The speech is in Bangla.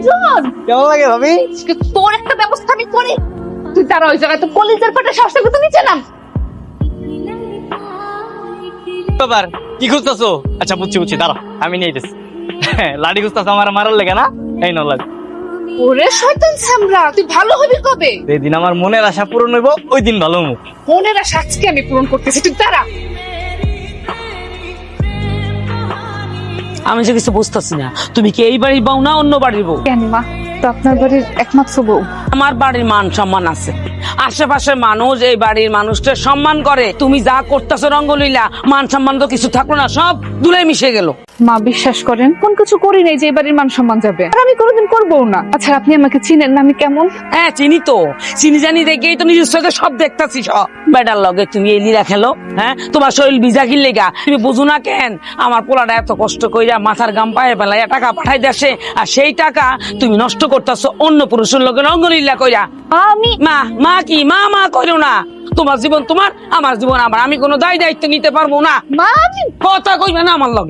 সুজন, কেমন লাগে ভাবি? তোর একটা ব্যবস্থা আমি করি। তুই তারা ওই জায়গায় তো কলেজের পাটা সাহসটা কিন্তু নিচে নাম। ব্যাপার কি খুঁজতেছো? আচ্ছা বুঝছি দাঁড়া আমি নিয়ে যেতেছি। লাডি খুঁজতেছো আমার মারার লেগে না? এই ন লাডি। ওরে শয়তান ছামড়া, তুই ভালো হবি কবে? যেদিন আমার মনের আশা পূরণ হইব ওই দিন ভালো হবো। মনের আশা আজকে আমি পূরণ করতেছি, তুই তারা। আমি যে কিছু বুঝতেছি না, তুমি কি এই বাড়ির বউ না অন্য বাড়ির বউ? কেন মা, তো আপনার বাড়ির একমাত্র বউ। আমার বাড়ির মান সম্মান আছে, আশেপাশের মানুষ এই বাড়ির মানুষকে সম্মান করে। তুমি যা করতেছো রঙ্গলীলা, মান সম্মান তো কিছু থাকলো না, সব ধুলে মিশে গেল। মা বিশ্বাস করেন, কোন কিছু করি নাই যে এই বাড়ির মান সম্মান যাবে, আর আমি কোনোদিন করবো না। আচ্ছা আপনি আমাকে চিনেন না, আমি কেমন? হ্যাঁ চিনি তো, চিনি জানি দেখেই তো নিজের চোখে সব দেখতাছি। সব বেটার লগে তুমি এই লীলা খেলো। হ্যাঁ তোমার শরীর ভিজা কিনলে গা, তুমি বুঝো না কেন? আমার পোলাটা এত কষ্ট কইরা মাথার গাম পায়ে ফেলাইয়া টাকা পাঠাই দেশে, আর সেই টাকা তুমি নষ্ট করতেছো অন্য পুরুষের লগে রঙ্গলীলা কইরা। আমি মা মা কি মা মা কইরো না, তোমার জীবন তোমার, আমার জীবন আমার, আমি কোনো দায় দায়িত্ব নিতে পারবো না। মা আমি কথা কইবে না আমার লগে।